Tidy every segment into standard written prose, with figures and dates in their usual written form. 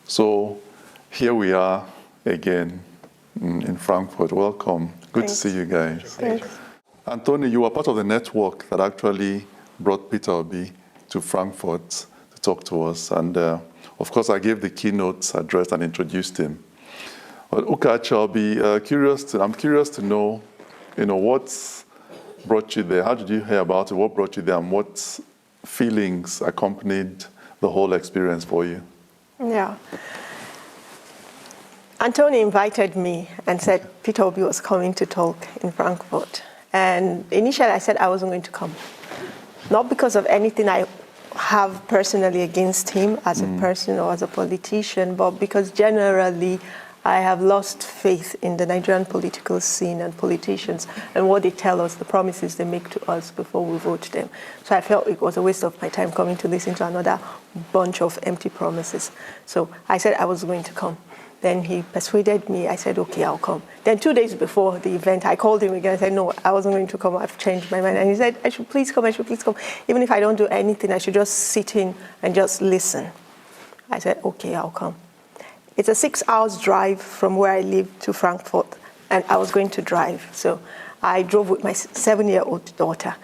So here we are again in Frankfurt. Welcome. Good to see you guys. Thanks. Anthony, you were part of the network that actually brought Peter Obi to Frankfurt to talk to us. And of course, I gave the keynote address and introduced him. But Ukachi, I'm curious to know, what brought you there? How did you hear about it? What brought you there? And what feelings accompanied the whole experience for you? Yeah. Anthony invited me and said Peter Obi was coming to talk in Frankfurt. And initially I said I wasn't going to come. Not because of anything I have personally against him as a person or as a politician, but because generally I have lost faith in the Nigerian political scene and politicians and what they tell us, the promises they make to us before we vote them. So I felt it was a waste of my time coming to listen to another bunch of empty promises. So I said I was going to come. Then he persuaded me. I said, okay, I'll come. Then 2 days before the event, I called him again. I said, no, I wasn't going to come. I've changed my mind. And he said, I should please come. Even if I don't do anything, I should just sit in and just listen. I said, okay, I'll come. It's a 6 hours drive from where I live to Frankfurt, and I was going to drive. So I drove with my 7-year-old daughter.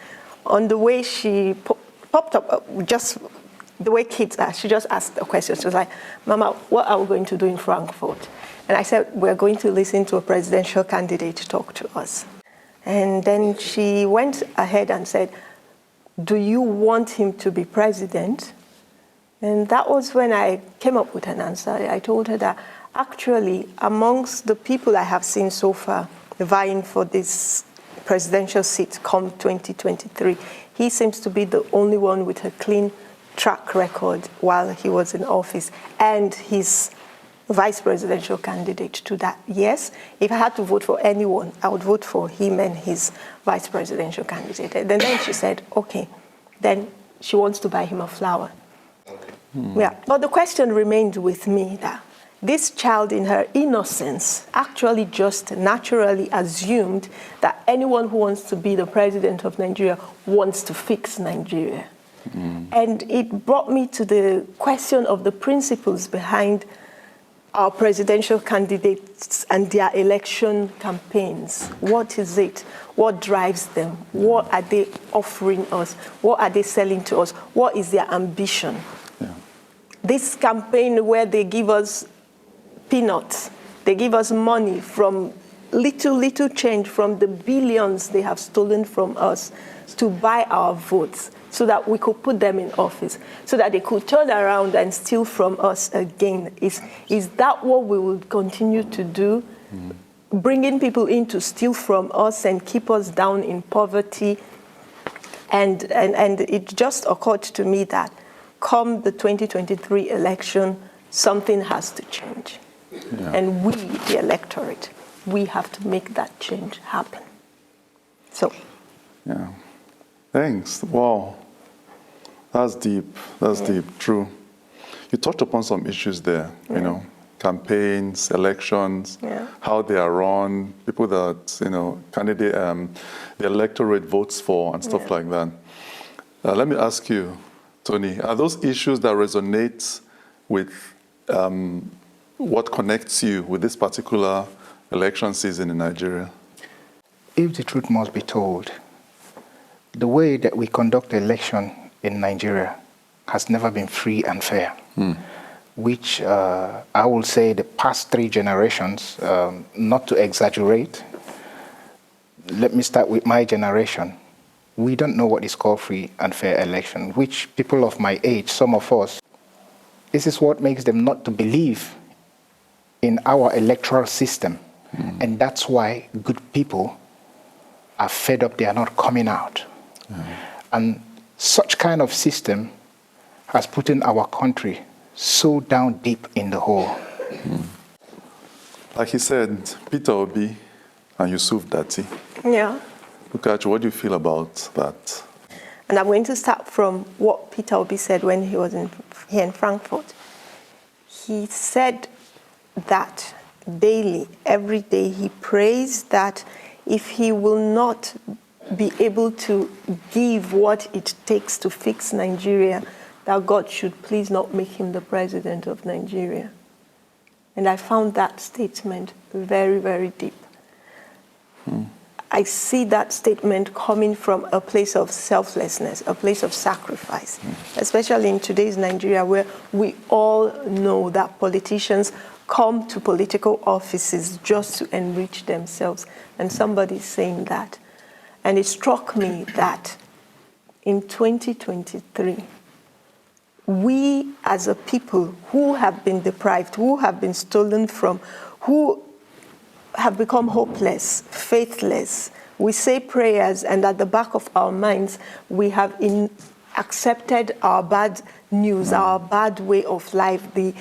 On the way, she popped up, just the way kids are. She just asked a question. She was like, Mama, what are we going to do in Frankfurt? And I said, we're going to listen to a presidential candidate talk to us. And then she went ahead and said, do you want him to be president? And that was when I came up with an answer. I told her that actually, amongst the people I have seen so far vying for this presidential seat come 2023, he seems to be the only one with a clean track record while he was in office, and his vice presidential candidate to that. Yes, if I had to vote for anyone, I would vote for him and his vice presidential candidate. And then she said, okay, then she wants to buy him a flower. Yeah, but the question remained with me that this child in her innocence actually just naturally assumed that anyone who wants to be the president of Nigeria wants to fix Nigeria. And it brought me to the question of the principles behind our presidential candidates and their election campaigns. What is it? What drives them? What are they offering us? What are they selling to us? What is their ambition? Yeah. This campaign where they give us peanuts, they give us money from little change from the billions they have stolen from us to buy our votes, so that we could put them in office, so that they could turn around and steal from us again. Is that what we will continue to do? Bringing people in to steal from us and keep us down in poverty? And it just occurred to me that come the 2023 election, something has to change. Yeah. And we, the electorate, we have to make that change happen. So. Yeah. Thanks. Wow. That's deep. That's deep. True. You touched upon some issues there, campaigns, elections, how they are run, people that, candidate, the electorate votes for and stuff like that. Let me ask you, Tony, are those issues that resonate with what connects you with this particular election season in Nigeria? If the truth must be told, the way that we conduct election in Nigeria has never been free and fair, which I will say the past 3 generations, not to exaggerate, let me start with my generation. We don't know what is called free and fair election, which people of my age, some of us, this is what makes them not to believe in our electoral system. And that's why good people are fed up, they are not coming out. And such kind of system has put in our country so down deep in the hole. Like he said, Peter Obi and Yusuf Datti. Yeah. Ukachi, what do you feel about that? And I'm going to start from what Peter Obi said when he was here in Frankfurt. He said that daily, every day, he prays that if he will not be able to give what it takes to fix Nigeria, that God should please not make him the president of Nigeria. And I found that statement very, very deep. I see that statement coming from a place of selflessness, a place of sacrifice, especially in today's Nigeria, where we all know that politicians come to political offices just to enrich themselves. And somebody's saying that. And it struck me that in 2023, we as a people who have been deprived, who have been stolen from, who have become hopeless, faithless, we say prayers, and at the back of our minds, we have accepted our bad news, our bad way of life, the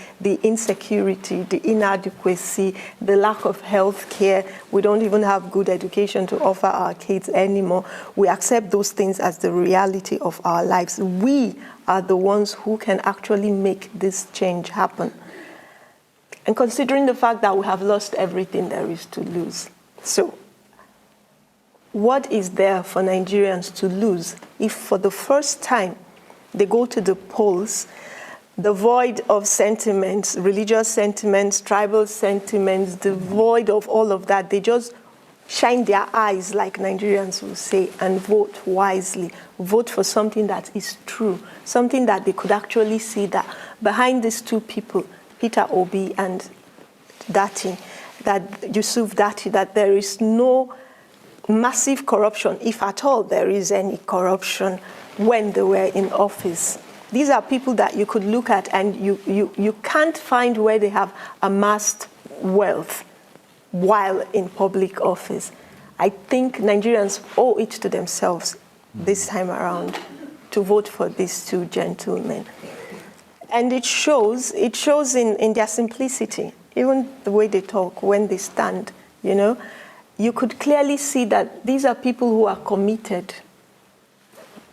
insecurity, the inadequacy, the lack of health care. We don't even have good education to offer our kids anymore. We accept those things as the reality of our lives. We are the ones who can actually make this change happen. And considering the fact that we have lost everything there is to lose. So, what is there for Nigerians to lose if for the first time they go to the polls, devoid of sentiments, religious sentiments, tribal sentiments, devoid of all of that, they just shine their eyes, like Nigerians will say, and vote wisely. Vote for something that is true, something that they could actually see that behind these two people, Peter Obi and Yusuf Dati, that there is no massive corruption, if at all there is any corruption, when they were in office. These are people that you could look at and you can't find where they have amassed wealth while in public office. I think Nigerians owe it to themselves this time around to vote for these two gentlemen. And it shows in their simplicity, even the way they talk, when they stand, you know. You could clearly see that these are people who are committed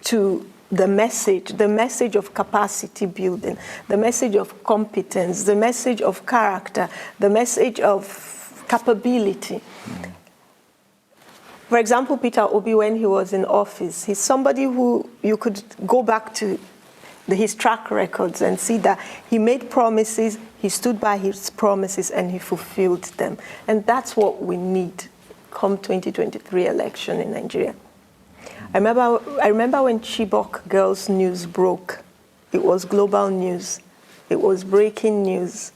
to the message of capacity building, the message of competence, the message of character, the message of capability. For example, Peter Obi, when he was in office, he's somebody who you could go back to his track records and see that he made promises, he stood by his promises, and he fulfilled them. And that's what we need come 2023 election in Nigeria. I remember when Chibok girls news broke. It was global news. It was breaking news.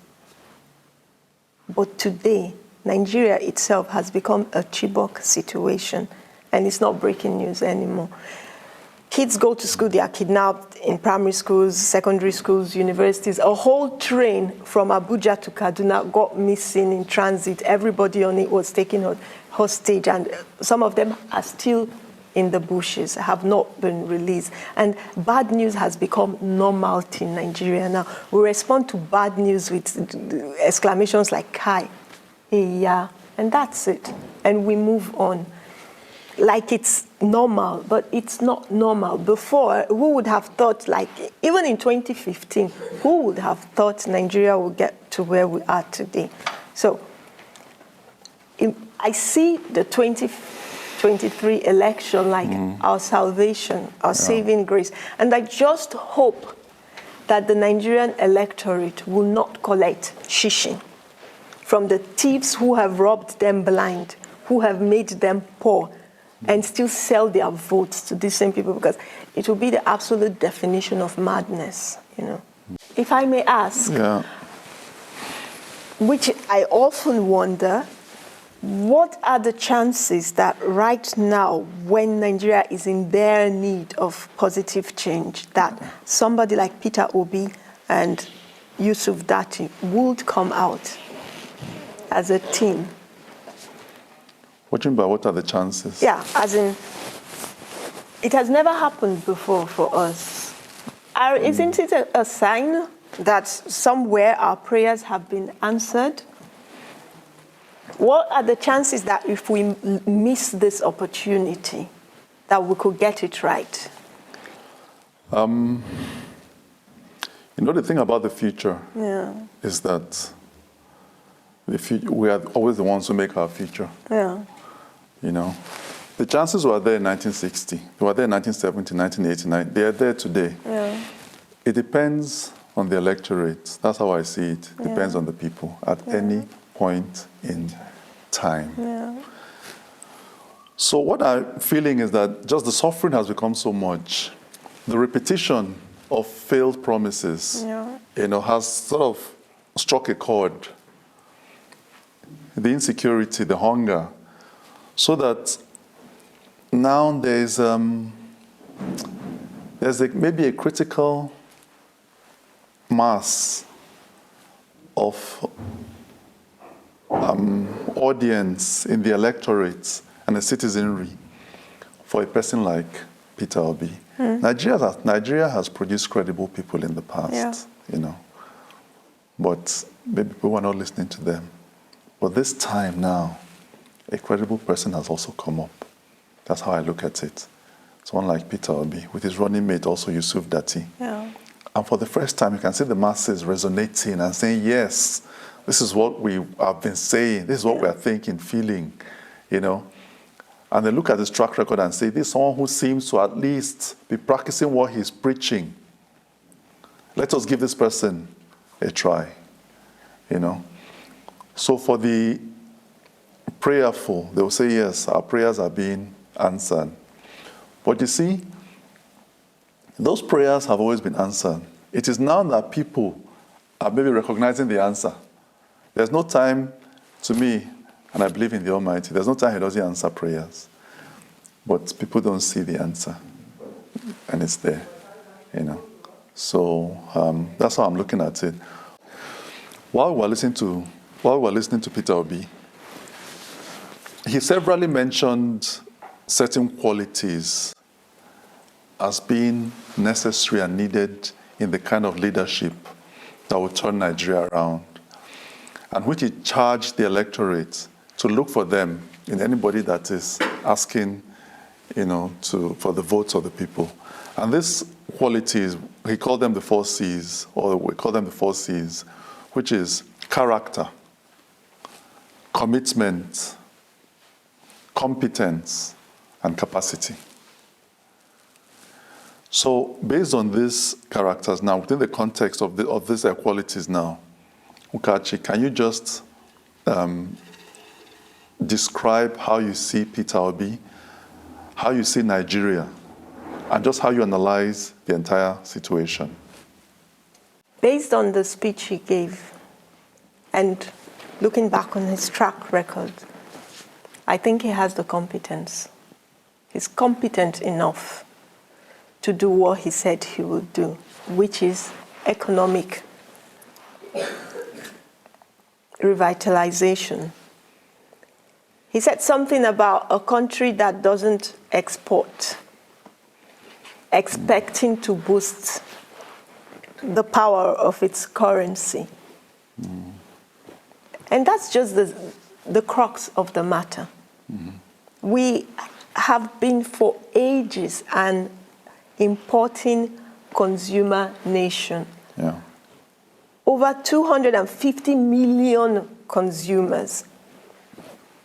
But today, Nigeria itself has become a Chibok situation, and it's not breaking news anymore. Kids go to school, they are kidnapped in primary schools, secondary schools, universities. A whole train from Abuja to Kaduna got missing in transit. Everybody on it was taken hostage, and some of them are still in the bushes, have not been released. And bad news has become normality in Nigeria now. We respond to bad news with exclamations like, "Kai," "Yeah," and that's it. And we move on. Like it's normal, but it's not normal. Before, who would have thought, like, even in 2015, who would have thought Nigeria would get to where we are today? So, I see the 2023 election like our salvation, our saving grace. And I just hope that the Nigerian electorate will not collect shishi from the thieves who have robbed them blind, who have made them poor, and still sell their votes to these same people, because it will be the absolute definition of madness, you know. If I may ask, which I often wonder, what are the chances that right now, when Nigeria is in dire need of positive change, that somebody like Peter Obi and Yusuf Dati would come out as a team? What do you mean by what are the chances? Yeah, as in, it has never happened before for us. Isn't it a sign that somewhere our prayers have been answered? What are the chances that if we miss this opportunity, that we could get it right? You know, the thing about the future is that we are always the ones who make our future. Yeah. You know, the chances were there in 1960, they were there in 1970, 1989, they are there today. Yeah. It depends on the electorate. That's how I see it. Depends on the people at any point in time. Yeah. So what I'm feeling is that just the suffering has become so much. The repetition of failed promises, has sort of struck a chord. The insecurity, the hunger, so that now there's maybe a critical mass of audience in the electorate and the citizenry for a person like Peter Obi. Nigeria has produced credible people in the past, but maybe people are not listening to them. But this time now, a credible person has also come up. That's how I look at it. Someone like Peter Obi, with his running mate also Yusuf Dati. Yeah. And for the first time, you can see the masses resonating and saying, yes, this is what we have been saying, this is what we are thinking, feeling, And they look at his track record and say, this is someone who seems to at least be practicing what he's preaching. Let us give this person a try, So for the prayerful, they will say, yes, our prayers are being answered. But you see, those prayers have always been answered. It is now that people are maybe recognizing the answer. There's no time, to me, and I believe in the Almighty, there's no time he doesn't answer prayers. But people don't see the answer. And it's there, So that's how I'm looking at it. While we're listening to Peter Obi, he severally mentioned certain qualities as being necessary and needed in the kind of leadership that will turn Nigeria around, and which he charged the electorate to look for them in anybody that is asking, for the votes of the people. And these qualities, he called them the 4 C's, or we call them the 4 C's, which is character, commitment, competence, and capacity. So based on these characters now, within the context of these qualities now, Ukachi, can you just describe how you see Peter Obi, how you see Nigeria, and just how you analyze the entire situation? Based on the speech he gave and looking back on his track record, I think he has the competence. He's competent enough to do what he said he would do, which is economic revitalization. He said something about a country that doesn't export, expecting to boost the power of its currency. And that's just the crux of the matter. We have been for ages an importing consumer nation. Over 250 million consumers.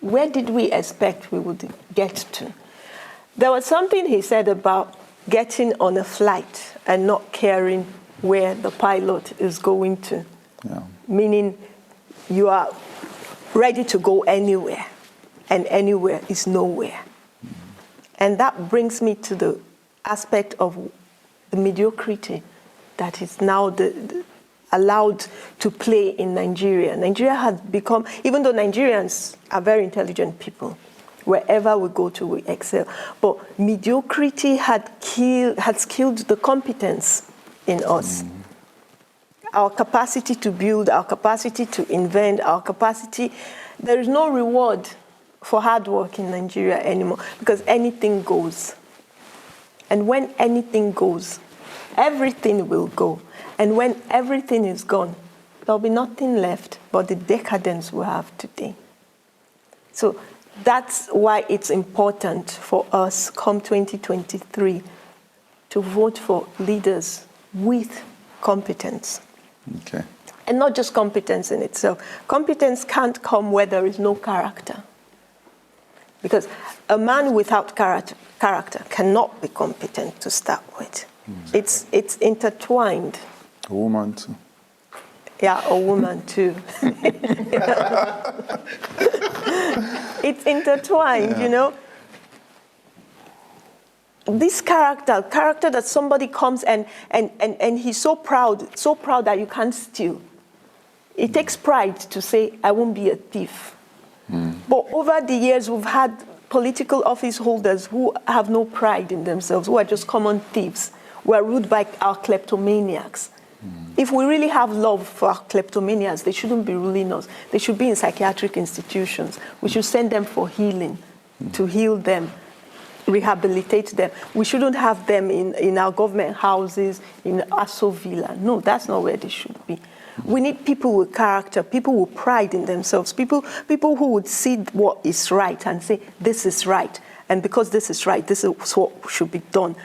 Where did we expect we would get to? There was something he said about getting on a flight and not caring where the pilot is going to. Meaning you are ready to go anywhere, and anywhere is nowhere. And that brings me to the aspect of the mediocrity that is now allowed to play in Nigeria. Nigeria has become, even though Nigerians are very intelligent people, wherever we go to, we excel. But mediocrity has killed the competence in us. Our capacity to build, our capacity to invent, our capacity, there is no reward for hard work in Nigeria anymore, because anything goes. And when anything goes, everything will go. And when everything is gone, there'll be nothing left but the decadence we have today. So that's why it's important for us, come 2023, to vote for leaders with competence. Okay. And not just competence in itself. Competence can't come where there is no character. Because a man without character cannot be competent to start with. It's intertwined. A woman too. Yeah, a woman too. It's intertwined, you know. This character that somebody comes and he's so proud that you can't steal. It takes pride to say, I won't be a thief. But over the years, we've had political office holders who have no pride in themselves, who are just common thieves, who are ruled by our kleptomaniacs. If we really have love for our kleptomaniacs, they shouldn't be ruling us. They should be in psychiatric institutions. We should send them for healing, to heal them, rehabilitate them. We shouldn't have them in our government houses, in Aso Villa. No, that's not where they should be. We need people with character, people with pride in themselves, people who would see what is right and say, this is right. And because this is right, this is what should be done.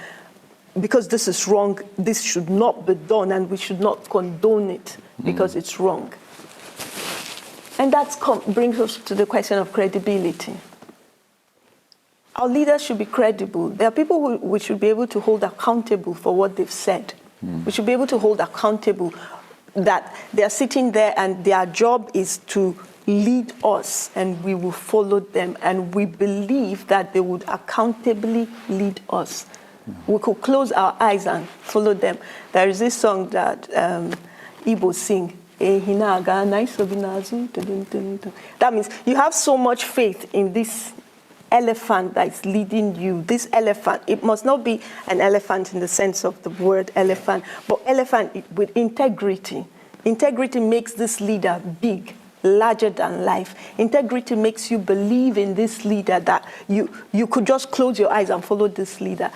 Because this is wrong, this should not be done, and we should not condone it because it's wrong. And that brings us to the question of credibility. Our leaders should be credible. There are people who we should be able to hold accountable for what they've said. We should be able to hold accountable that they are sitting there and their job is to lead us and we will follow them, and we believe that they would accountably lead us. We could close our eyes and follow them. There is this song that Igbo sing. That means you have so much faith in this elephant that is leading you. This elephant, it must not be an elephant in the sense of the word elephant, but elephant with integrity. Integrity makes this leader big, larger than life. Integrity makes you believe in this leader, that you could just close your eyes and follow this leader.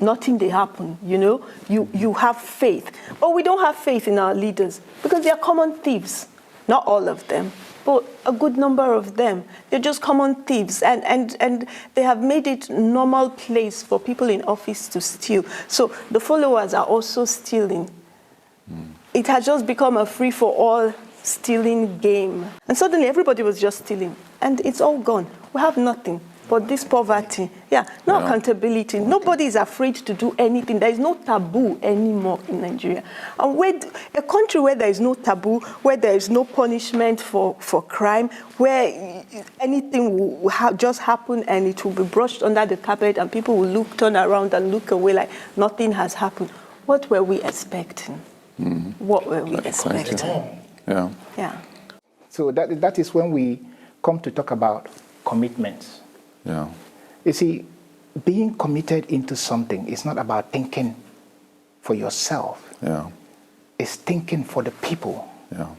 Nothing they happen, you know. You have faith. But we don't have faith in our leaders because they are common thieves. Not all of them, but a good number of them. They're just common thieves, and they have made it normal place for people in office to steal. So the followers are also stealing. It has just become a free-for-all stealing game. And suddenly everybody was just stealing, and it's all gone. We have nothing but this poverty. No accountability. Nobody is afraid to do anything. There is no taboo anymore in Nigeria. And a country where there is no taboo, where there is no punishment for crime, where anything will just happen and it will be brushed under the carpet and people will turn around and look away like nothing has happened. What were we expecting? What were we expecting? Yeah. So that is when we come to talk about commitments. Yeah. You see, being committed into something is not about thinking for yourself. Yeah. It's thinking for the people. Yeah.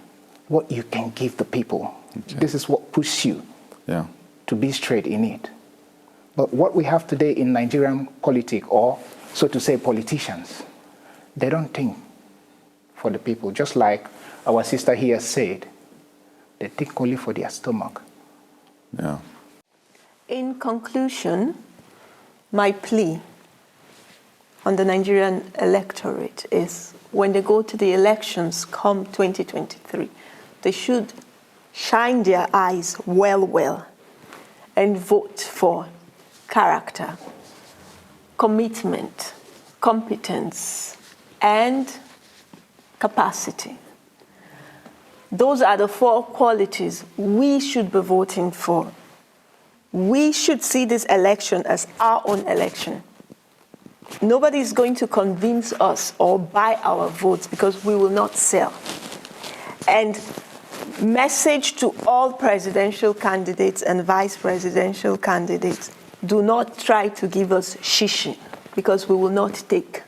What you can give the people. Okay. This is what pushes you to be straight in it. But what we have today in Nigerian politics, or so to say politicians, they don't think for the people. Just like our sister here said, they think only for their stomach. Yeah. In conclusion, my plea on the Nigerian electorate is when they go to the elections come 2023, they should shine their eyes well and vote for character, commitment, competence, and capacity. Those are the 4 qualities we should be voting for. We should see this election as our own election. Nobody is going to convince us or buy our votes because we will not sell. And message to all presidential candidates and vice presidential candidates, do not try to give us shishi because we will not take.